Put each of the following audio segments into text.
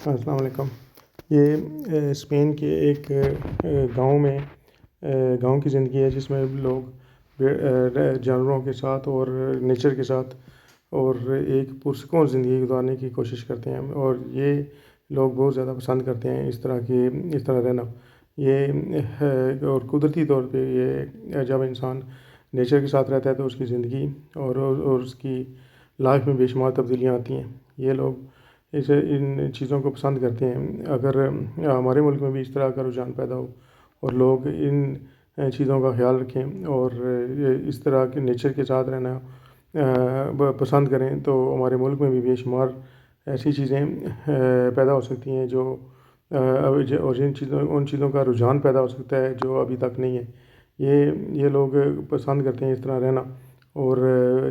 السلام علیکم۔ یہ اسپین کے ایک گاؤں میں گاؤں کی زندگی ہے جس میں لوگ جانوروں کے ساتھ اور نیچر کے ساتھ اور ایک پرسکون زندگی گزارنے کی کوشش کرتے ہیں، اور یہ لوگ بہت زیادہ پسند کرتے ہیں اس طرح رہنا۔ یہ اور قدرتی طور پہ یہ جب انسان نیچر کے ساتھ رہتا ہے تو اس کی زندگی اور اس کی لائف میں بے شمار تبدیلیاں آتی ہیں۔ یہ لوگ ان چیزوں کو پسند کرتے ہیں۔ اگر ہمارے ملک میں بھی اس طرح کا رجحان پیدا ہو اور لوگ ان چیزوں کا خیال رکھیں اور اس طرح کے نیچر کے ساتھ رہنا پسند کریں تو ہمارے ملک میں بھی بے شمار ایسی چیزیں پیدا ہو سکتی ہیں جو اور ان چیزوں کا رجحان پیدا ہو سکتا ہے جو ابھی تک نہیں ہے۔ یہ لوگ پسند کرتے ہیں اس طرح رہنا، اور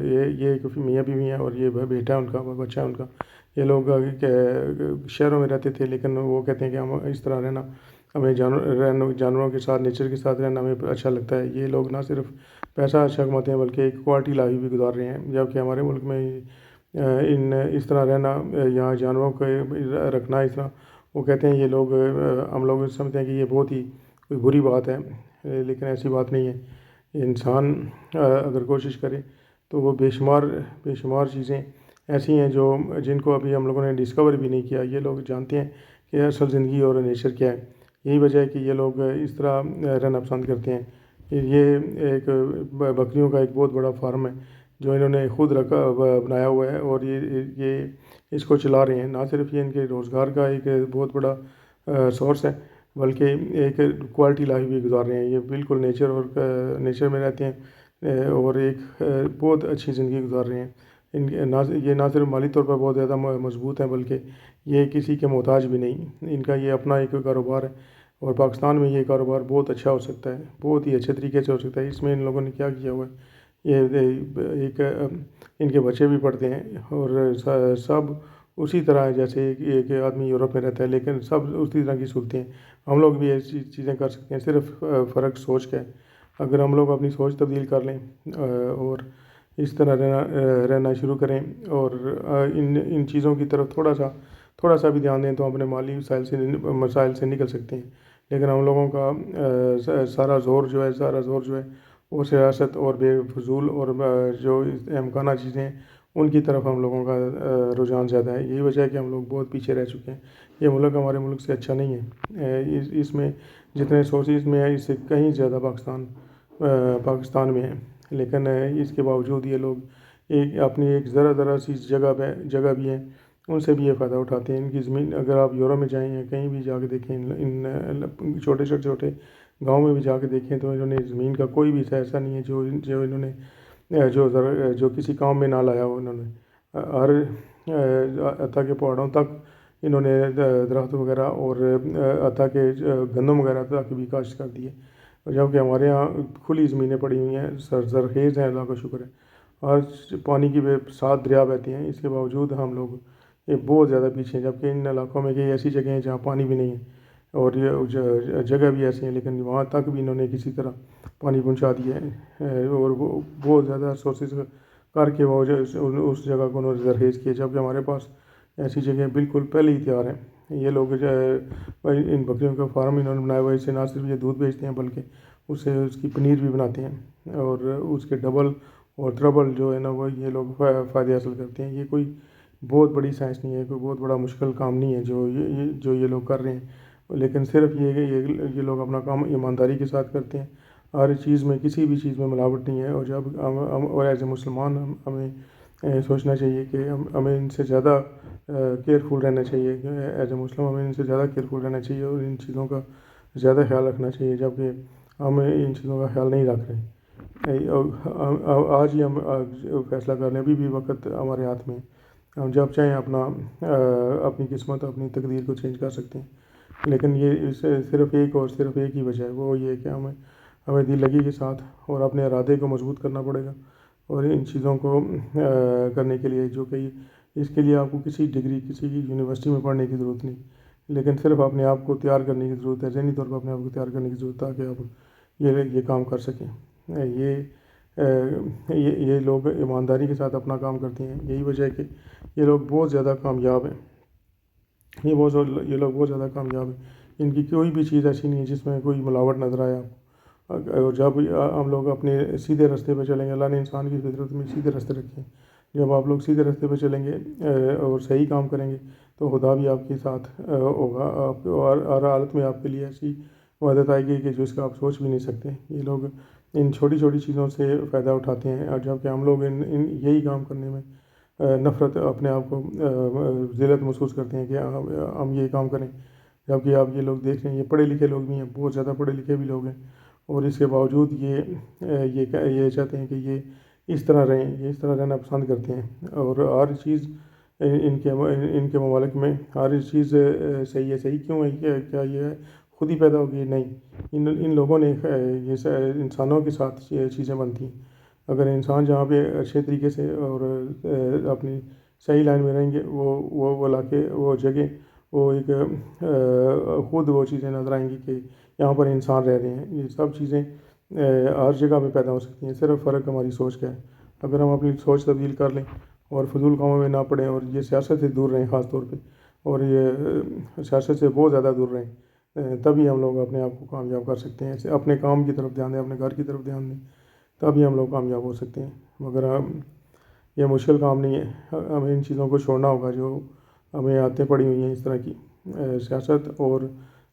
یہ میاں بیوی ہیں اور یہ بیٹا ہے ان کا، بچہ ہے ان کا۔ یہ لوگ شہروں میں رہتے تھے لیکن وہ کہتے ہیں کہ ہم اس طرح رہنا، ہمیں جانوروں کے ساتھ نیچر کے ساتھ رہنا ہمیں اچھا لگتا ہے۔ یہ لوگ نہ صرف پیسہ اچھا کماتے ہیں بلکہ ایک کوالٹی لائف بھی گزار رہے ہیں، جبکہ ہمارے ملک میں اس طرح رہنا، یہاں جانوروں کو رکھنا اس طرح، وہ کہتے ہیں یہ لوگ ہم لوگ سمجھتے ہیں کہ یہ بہت ہی کوئی بری بات ہے، لیکن ایسی بات نہیں ہے۔ انسان اگر کوشش کرے تو وہ بے شمار چیزیں ایسی ہیں جن کو ابھی ہم لوگوں نے ڈسکور بھی نہیں کیا۔ یہ لوگ جانتے ہیں کہ اصل زندگی اور نیچر کیا ہے۔ یہی وجہ ہے کہ یہ لوگ اس طرح رہنا پسند کرتے ہیں۔ یہ ایک بکریوں کا ایک بہت بڑا فارم ہے جو انہوں نے خود بنایا ہوا ہے، اور یہ اس کو چلا رہے ہیں۔ نہ صرف یہ ان کے روزگار کا ایک بہت بڑا سورس ہے بلکہ ایک کوالٹی لائف بھی گزار رہے ہیں۔ یہ بالکل نیچر میں رہتے ہیں اور ایک بہت اچھی زندگی گزار رہے ہیں۔ یہ نہ صرف مالی طور پر بہت زیادہ مضبوط ہیں بلکہ یہ کسی کے محتاج بھی نہیں۔ ان کا یہ اپنا ایک کاروبار ہے، اور پاکستان میں یہ کاروبار بہت اچھا ہو سکتا ہے، بہت ہی اچھے طریقے سے ہو سکتا ہے۔ اس میں ان لوگوں نے کیا کیا ہوا ہے، یہ ان کے بچے بھی پڑھتے ہیں اور سب اسی طرح ہے جیسے ایک آدمی یورپ میں رہتا ہے، لیکن سب اسی طرح کی صورتیں ہیں۔ ہم لوگ بھی ایسی چیزیں کر سکتے ہیں، صرف فرق سوچ کا ہے۔ اگر ہم لوگ اپنی سوچ تبدیل کر لیں اور اس طرح رہنا شروع کریں اور ان چیزوں کی طرف تھوڑا سا بھی دھیان دیں تو اپنے مالی مسائل سے نکل سکتے ہیں۔ لیکن ہم لوگوں کا سارا زور جو ہے وہ سیاست اور بے فضول اور جو امکانہ چیزیں ہیں ان کی طرف ہم لوگوں کا رجحان زیادہ ہے۔ یہی وجہ ہے کہ ہم لوگ بہت پیچھے رہ چکے ہیں۔ یہ ملک ہمارے ملک سے اچھا نہیں ہے۔ اس میں جتنے سورسز میں ہے اس سے کہیں زیادہ پاکستان میں ہے، لیکن اس کے باوجود یہ لوگ اپنی ایک ذرا سی جگہ بھی ہے ان سے بھی یہ فائدہ اٹھاتے ہیں۔ ان کی زمین اگر آپ یورپ میں جائیں یا کہیں بھی جا کے دیکھیں، ان چھوٹے گاؤں میں بھی جا کے دیکھیں تو انہوں نے زمین کا کوئی بھی ایسا نہیں ہے جو انہوں نے جو کسی کام میں نہ لایا ہو۔ انہوں نے ہر حتیٰ کہ پہاڑوں تک انہوں نے درخت وغیرہ اور حتیٰ کہ گندم وغیرہ تک بھی کاشت کر دی ہے، جبکہ ہمارے یہاں کھلی زمینیں پڑی ہوئی ہیں، زرخیز ہیں، اللہ کا شکر ہے، اور پانی کی 7 دریا بہتے ہیں۔ اس کے باوجود ہم لوگ یہ بہت زیادہ پیچھے ہیں، جبکہ ان علاقوں میں کئی ایسی جگہیں ہیں جہاں پانی بھی نہیں ہے اور یہ جگہ بھی ایسی ہیں، لیکن وہاں تک بھی انہوں نے کسی طرح پانی پہنچا دیا ہے، اور وہ بہت زیادہ سورسز کر کے وہ اس جگہ کو انہوں نے زرخیز کیا، جبکہ ہمارے پاس ایسی جگہیں بالکل پہلے ہی تیار ہیں۔ یہ لوگ ان بکریوں کا فارم انہوں نے بنایا ہوا ہے، اس سے نہ صرف یہ دودھ بیچتے ہیں بلکہ اس کی پنیر بھی بناتے ہیں، اور اس کے ڈبل اور ٹربل جو ہے نا وہ یہ لوگ فائدے حاصل کرتے ہیں۔ یہ کوئی بہت بڑی سائنس نہیں ہے، کوئی بہت بڑا مشکل کام نہیں ہے جو یہ لوگ کر رہے ہیں، لیکن صرف یہ لوگ اپنا کام ایمانداری کے ساتھ کرتے ہیں۔ ہر چیز میں کسی بھی چیز میں ملاوٹ نہیں ہے، اور جب اور ایز اے مسلمان ہمیں سوچنا چاہیے کہ ہمیں ان سے زیادہ کیئرفل رہنا چاہیے، ایز اے مسلم ہمیں ان سے زیادہ کیئرفل رہنا چاہیے اور ان چیزوں کا زیادہ خیال رکھنا چاہیے، جبکہ ہم ان چیزوں کا خیال نہیں رکھ رہے۔ آج ہی ہم فیصلہ کر لیں، ابھی بھی وقت ہمارے ہاتھ میں، ہم جب چاہیں اپنی قسمت اپنی تقدیر کو چینج کر سکتے ہیں۔ لیکن یہ صرف ایک ہی وجہ ہے، وہ یہ ہے کہ ہمیں دل لگی کے ساتھ اور اپنے ارادے کو مضبوط کرنا پڑے گا، اور ان چیزوں کو کرنے کے لیے جو کہ اس کے لیے آپ کو کسی ڈگری کسی یونیورسٹی میں پڑھنے کی ضرورت نہیں، لیکن صرف اپنے آپ کو تیار کرنے کی ضرورت ہے، ذہنی طور پر اپنے آپ کو تیار کرنے کی ضرورت ہے تاکہ آپ یہ کام کر سکیں۔ یہ لوگ ایمانداری کے ساتھ اپنا کام کرتے ہیں، یہی وجہ ہے کہ یہ لوگ بہت زیادہ کامیاب ہیں۔ یہ لوگ بہت زیادہ کامیاب ہیں. ان کی کوئی بھی چیز ایسی نہیں ہے جس میں کوئی ملاوٹ نظر آئے آپ کو. اور جب ہم لوگ اپنے سیدھے راستے پہ چلیں گے، اللہ نے انسان کی فطرت میں سیدھے راستے رکھے ہیں. جب آپ لوگ سیدھے راستے پہ چلیں گے اور صحیح کام کریں گے تو خدا بھی آپ کے ساتھ ہوگا. آپ کو ہر حالت میں آپ کے لیے ایسی مدد آئے گی کہ جس کا آپ سوچ بھی نہیں سکتے. یہ لوگ ان چھوٹی چھوٹی چیزوں سے فائدہ اٹھاتے ہیں، اور جب کہ ہم لوگ ان یہی کام کرنے میں نفرت، اپنے آپ کو ذلت محسوس کرتے ہیں کہ ہم یہ کام کریں. جبکہ آپ یہ لوگ دیکھ رہے ہیں، یہ پڑھے لکھے لوگ بھی ہیں، بہت زیادہ پڑھے لکھے بھی لوگ ہیں، اور اس کے باوجود یہ چاہتے ہیں کہ یہ اس طرح رہیں، یہ اس طرح رہنا پسند کرتے ہیں. اور ہر چیز ان کے ممالک میں ہر چیز صحیح ہے. صحیح کیوں ہے؟ کیا یہ خود ہی پیدا ہوگی؟ نہیں، ان لوگوں نے یہ انسانوں کے ساتھ یہ چیزیں بنتی ہیں. اگر انسان جہاں پہ اچھے طریقے سے اور اپنی صحیح لائن میں رہیں گے، وہ علاقے، وہ جگہ، وہ ایک خود وہ چیزیں نظر آئیں گی کہ یہاں پر انسان رہ رہے ہیں. یہ سب چیزیں ہر جگہ پہ پیدا ہو سکتی ہیں. صرف فرق ہماری سوچ کا ہے. اگر ہم اپنی سوچ تبدیل کر لیں اور فضول کاموں میں نہ پڑیں، اور یہ سیاست سے دور رہیں خاص طور پہ، اور یہ سیاست سے بہت زیادہ دور رہیں، تبھی ہم لوگ اپنے آپ کو کامیاب کر سکتے ہیں. اپنے کام کی طرف دھیان دیں، اپنے گھر کی طرف دھیان دیں، تبھی ہم لوگ کامیاب ہو سکتے ہیں. مگر یہ مشکل کام نہیں ہے. ہمیں ان چیزوں کو چھوڑنا ہوگا جو ہمیں عادتیں پڑی ہوئی ہیں اس طرح کی. سیاست اور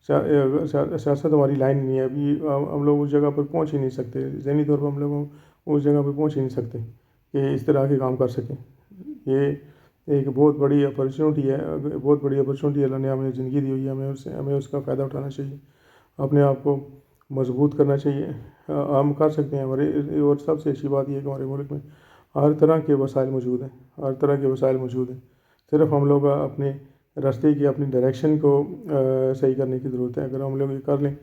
سیاست ہماری لائن نہیں ہے. ابھی ہم لوگ اس جگہ پر پہنچ ہی نہیں سکتے. ذہنی طور پر ہم لوگ اس جگہ پہ پہنچ ہی نہیں سکتے کہ اس طرح کے کام کر سکیں. یہ ایک بہت بڑی اپرچونٹی ہے، بہت بڑی اپرچونٹی اللہ نے ہمیں زندگی دی ہوئی ہے. ہمیں اس کا فائدہ اٹھانا چاہیے، اپنے آپ کو مضبوط کرنا چاہیے. ہم کر سکتے ہیں. اور سب سے اچھی بات یہ ہے کہ ہمارے ملک میں ہر طرح کے وسائل موجود ہیں، ہر طرح کے وسائل موجود ہیں. صرف ہم لوگ اپنے راستے کی، اپنی ڈائریکشن کو صحیح کرنے کی ضرورت ہے. اگر ہم لوگ یہ کر لیں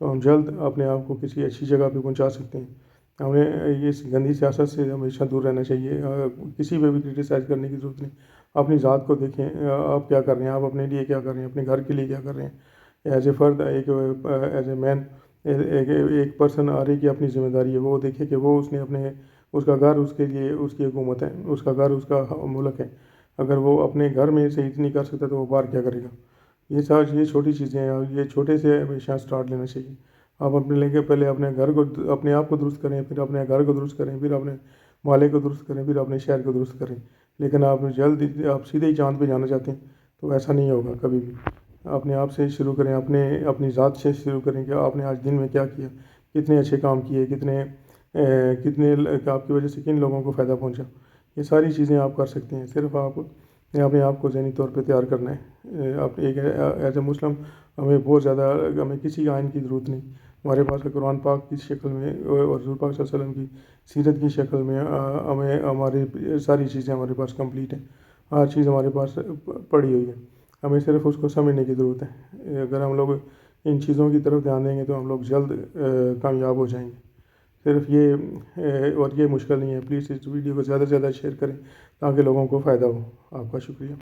تو ہم جلد اپنے آپ کو کسی اچھی جگہ پہ پہنچا سکتے ہیں. ہمیں اس گندی سیاست سے ہمیشہ دور رہنا چاہیے. کسی پہ بھی کرٹیسائز کرنے کی ضرورت نہیں. اپنی ذات کو دیکھیں، آپ کیا کر رہے ہیں، آپ اپنے لیے کیا کر رہے ہیں، اپنے گھر کے لیے کیا کر رہے ہیں. ایز اے فرد، ایز اے مین، ایک پرسن آ رہی کی اپنی ذمہ داری ہے. وہ دیکھے کہ وہ اس نے اس کا گھر اس کے لیے اس کی حکومت ہے، اس کا گھر اس کا ملک ہے. اگر وہ اپنے گھر میں صحیح نہیں کر سکتا تو وہ باہر کیا کرے گا؟ یہ چھوٹی چیزیں ہیں، اور یہ چھوٹے سے ہمیشہ سٹارٹ لینا چاہیے. آپ اپنے لے کے پہلے اپنے آپ کو درست کریں، پھر اپنے گھر کو درست کریں، پھر اپنے محلے کو درست کریں، پھر اپنے شہر کو درست کریں. لیکن آپ سیدھے ہی چاند پہ جانا چاہتے ہیں تو ایسا نہیں ہوگا کبھی بھی. اپنے آپ سے شروع کریں، اپنی ذات سے شروع کریں کہ آپ نے آج دن میں کیا کیا، کتنے اچھے کام کیے، کتنے آپ کی وجہ سے کن لوگوں کو فائدہ پہنچا. یہ ساری چیزیں آپ کر سکتے ہیں. صرف آپ نے اپنے آپ کو ذہنی طور پہ تیار کرنا ہے. آپ ایک ایز اے مسلم ہمیں کسی آئین کی ضرورت نہیں. ہمارے پاس قرآن پاک کی شکل میں اور حضور پاک صلی اللہ علیہ وسلم کی سیرت کی شکل میں ہماری ساری چیزیں ہمارے پاس کمپلیٹ ہیں. ہر چیز ہمارے پاس پڑی ہوئی ہے. ہمیں صرف اس کو سمجھنے کی ضرورت ہے. اگر ہم لوگ ان چیزوں کی طرف دھیان دیں گے تو ہم لوگ جلد کامیاب ہو جائیں گے. صرف یہ مشکل نہیں ہے. پلیز اس ویڈیو کو زیادہ سے زیادہ شیئر کریں تاکہ لوگوں کو فائدہ ہو. آپ کا شکریہ.